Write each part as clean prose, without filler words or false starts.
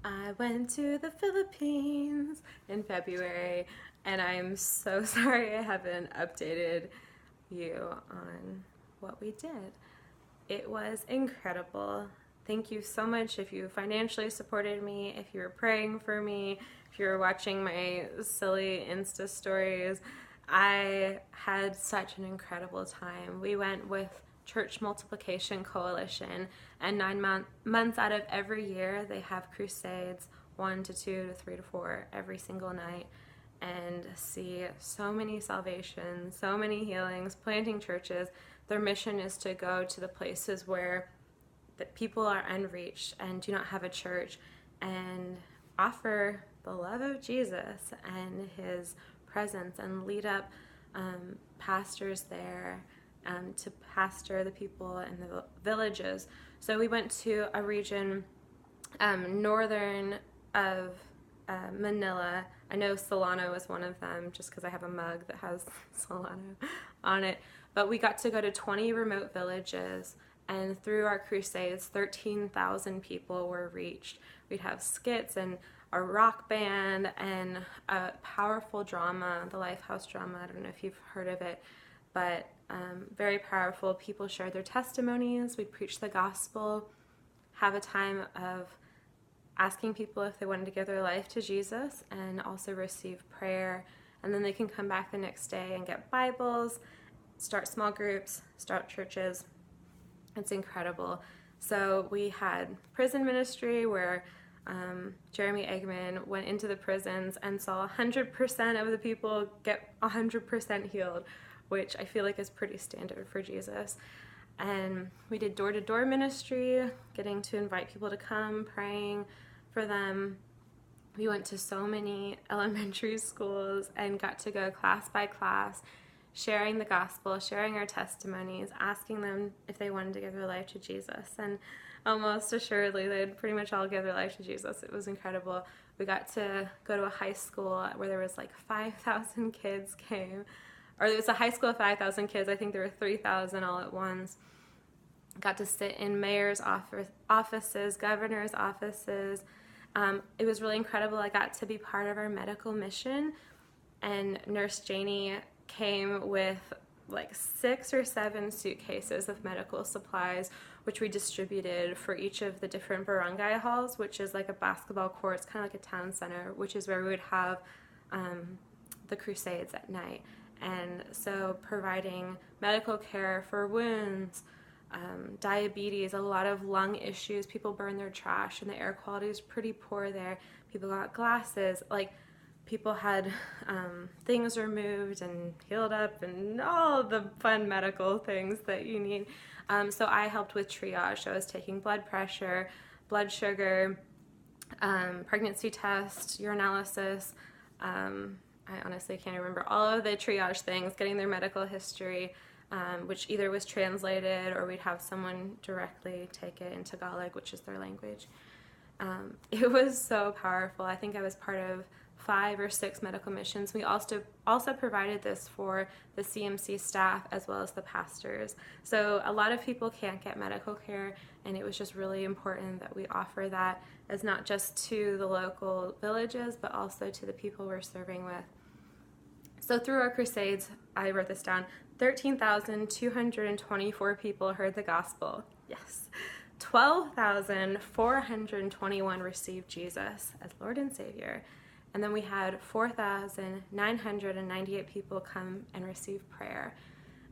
I went to the Philippines in February, and I'm so sorry I haven't updated you on what we did. It was incredible. Thank you so much if you financially supported me, if you were praying for me, if you were watching my silly Insta stories. I had such an incredible time. We went with Church Multiplication Coalition, and months out of every year, they have crusades 1 to 2 to 3 to 4 every single night, and see so many salvations, so many healings, planting churches. Their mission is to go to the places where the people are unreached and do not have a church, and offer the love of Jesus and his presence, and lead up pastors there to pastor the people in the villages. So we went to a region northern of Manila. I know Solano is one of them just because I have a mug that has Solano on it. But we got to go to 20 remote villages, and through our crusades, 13,000 people were reached. We'd have skits and a rock band and a powerful drama, the Lifehouse drama. I don't know if you've heard of it, but very powerful. People shared their testimonies. We'd preach the gospel, have a time of asking people if they wanted to give their life to Jesus, and also receive prayer. And then they can come back the next day and get Bibles, start small groups, start churches. It's incredible. So we had prison ministry where Jeremy Eggman went into the prisons and saw 100% of the people get 100% healed, which I feel like is pretty standard for Jesus. And we did door-to-door ministry, getting to invite people to come, praying for them. We went to so many elementary schools and got to go class by class, sharing the gospel, sharing our testimonies, asking them if they wanted to give their life to Jesus. And almost assuredly, they'd pretty much all give their life to Jesus. It was incredible. We got to go to a high school where there was like 5,000 kids came. Or it was a high school of 5,000 kids. I think there were 3,000 all at once. Got to sit in mayor's offices, governor's offices. It was really incredible. I got to be part of our medical mission, and Nurse Janie came with like 6 or 7 suitcases of medical supplies, which we distributed for each of the different barangay halls, which is like a basketball court. It's kind of like a town center, which is where we would have the crusades at night. And so providing medical care for wounds, diabetes, a lot of lung issues. People burn their trash and the air quality is pretty poor there. People got glasses, like people had things removed and healed up and all the fun medical things that you need. So I helped with triage. So I was taking blood pressure, blood sugar, pregnancy test, urinalysis. I honestly can't remember all of the triage things, getting their medical history, which either was translated or we'd have someone directly take it in Tagalog, which is their language. It was so powerful. I think I was part of 5 or 6 medical missions. We also provided this for the CMC staff as well as the pastors. So a lot of people can't get medical care, and it was just really important that we offer that as not just to the local villages, but also to the people we're serving with. So through our crusades, I wrote this down, 13,224 people heard the gospel. Yes. 12,421 received Jesus as Lord and Savior. And then we had 4,998 people come and receive prayer.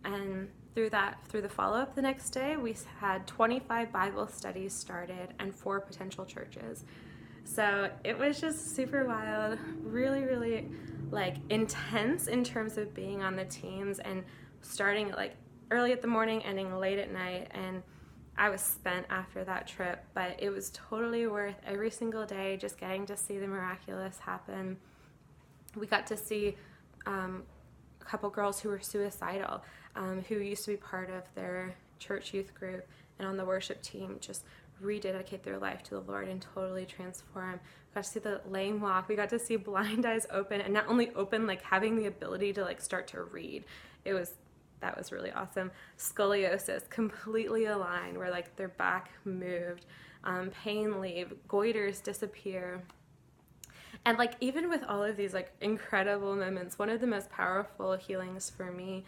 And through the follow-up the next day, we had 25 Bible studies started and 4 potential churches. So it was just super wild, really, really like intense in terms of being on the teams and starting like early at the morning, ending late at night. And I was spent after that trip, but it was totally worth every single day just getting to see the miraculous happen. We got to see a couple girls who were suicidal, who used to be part of their church youth group and on the worship team, just rededicate their life to the Lord and totally transform. We got to see the lame walk. We got to see blind eyes open, and not only open, like having the ability to like start to read. It was that was really awesome. Scoliosis, completely aligned, where like their back moved. Pain leave, goiters disappear. And like even with all of these like incredible moments, one of the most powerful healings for me,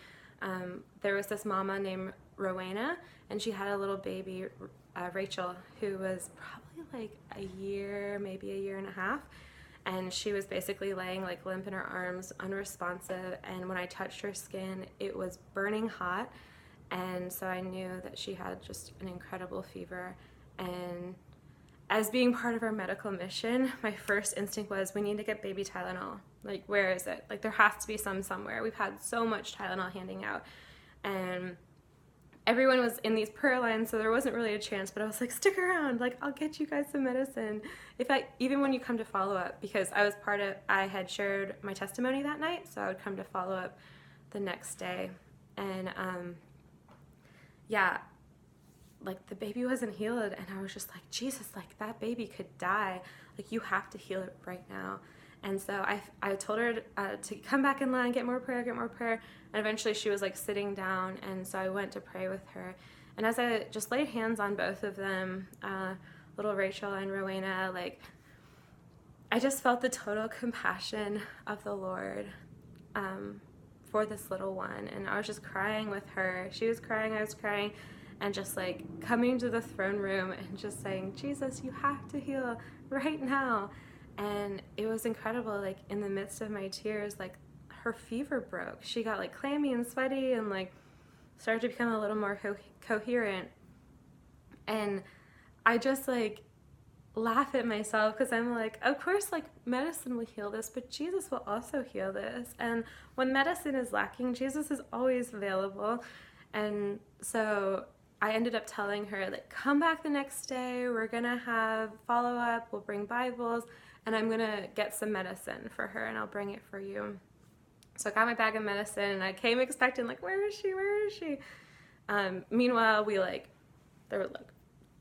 there was this mama named Rowena, and she had a little baby, Rachel, who was probably like a year, maybe a year and a half. And she was basically laying like limp in her arms, unresponsive. And when I touched her skin, it was burning hot. And so I knew that she had just an incredible fever. And as being part of our medical mission, my first instinct was, we need to get baby Tylenol. Like, where is it? Like, there has to be some somewhere. We've had so much Tylenol handing out. And everyone was in these prayer lines, so there wasn't really a chance, but I was like, stick around. Like, I'll get you guys some medicine. Even when you come to follow up, because I had shared my testimony that night, so I would come to follow up the next day. And, yeah, like the baby wasn't healed, and I was just like, Jesus, like that baby could die. Like, you have to heal it right now. And so I told her to come back in line, get more prayer. And eventually she was like sitting down, and so I went to pray with her. And as I just laid hands on both of them, little Rachel and Rowena, like I just felt the total compassion of the Lord for this little one. And I was just crying with her. She was crying, I was crying. And just like coming to the throne room and just saying, Jesus, you have to heal right now. And it was incredible. Like in the midst of my tears, like her fever broke. She got like clammy and sweaty and like started to become a little more coherent. And I just like laugh at myself because I'm like, of course, like medicine will heal this, but Jesus will also heal this. And when medicine is lacking, Jesus is always available. And so I ended up telling her, like, come back the next day. We're going to have follow-up. We'll bring Bibles, and I'm going to get some medicine for her, and I'll bring it for you. So I got my bag of medicine, and I came expecting, like, where is she? Meanwhile, there were,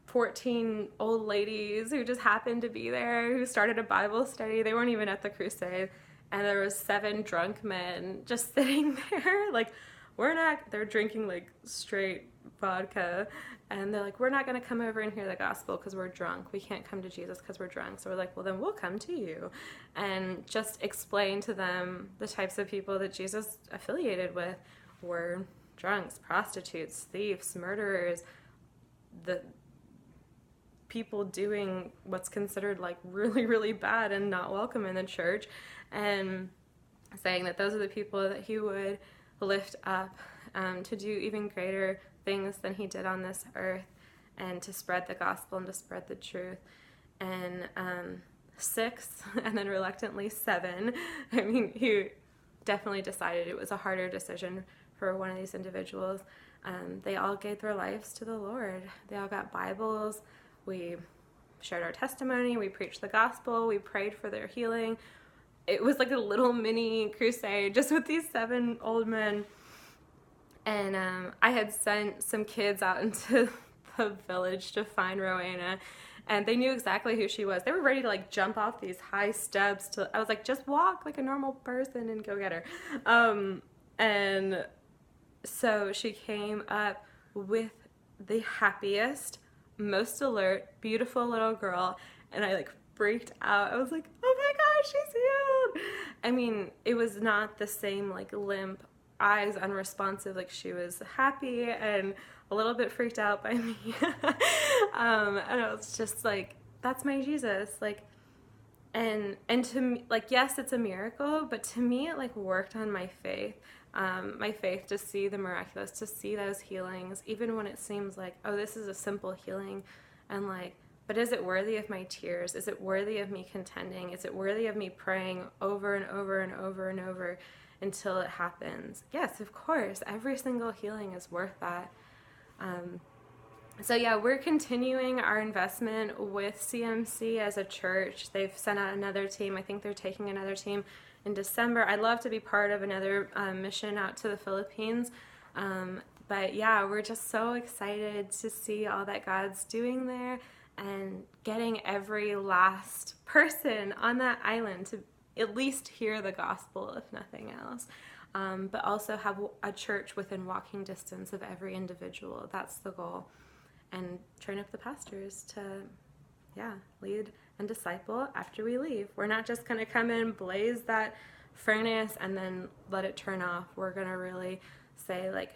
14 old ladies who just happened to be there, who started a Bible study. They weren't even at the crusade. And there was 7 drunk men just sitting there, like, they're drinking like straight vodka, and they're like, we're not going to come over and hear the gospel because we're drunk. We can't come to Jesus because we're drunk. So we're like, well, then we'll come to you, and just explain to them the types of people that Jesus affiliated with were drunks, prostitutes, thieves, murderers, the people doing what's considered like really, really bad and not welcome in the church, and saying that those are the people that he would lift up to do even greater things than he did on this earth, and to spread the gospel and to spread the truth. And 6, and then reluctantly 7. I mean, he definitely decided it was a harder decision for one of these individuals. They all gave their lives to the Lord. They all got Bibles. We shared our testimony. We preached the gospel. We prayed for their healing. It was like a little mini crusade just with these 7 old men. And I had sent some kids out into the village to find Rowena, and they knew exactly who she was. They were ready to like jump off these high steps. I was like, just walk like a normal person and go get her. And so she came up with the happiest, most alert, beautiful little girl, and I like freaked out. I was like, oh my gosh, she's healed. I mean, it was not the same like limp, eyes unresponsive. Like, she was happy and a little bit freaked out by me. And I was just like, that's my Jesus. Like, and to me, like, yes, it's a miracle, but to me it like worked on my faith to see the miraculous, to see those healings, even when it seems like, oh, this is a simple healing, and like, but is it worthy of my tears? Is it worthy of me contending? Is it worthy of me praying over and over and over and over until it happens? Yes, of course. Every single healing is worth that. So yeah, we're continuing our investment with CMC as a church. They've sent out another team. I think they're taking another team in December. I'd love to be part of another mission out to the Philippines. But yeah, we're just so excited to see all that God's doing there, and getting every last person on that island to at least hear the gospel, if nothing else. but also have a church within walking distance of every individual. That's the goal. And train up the pastors to, lead and disciple after we leave. We're not just going to come in, blaze that furnace, and then let it turn off. We're going to really say, like,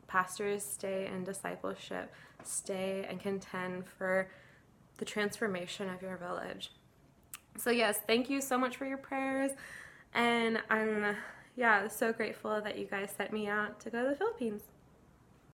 pastors, stay in discipleship, stay and contend for the transformation of your village. So yes, thank you so much for your prayers, and I'm so grateful that you guys sent me out to go to the Philippines.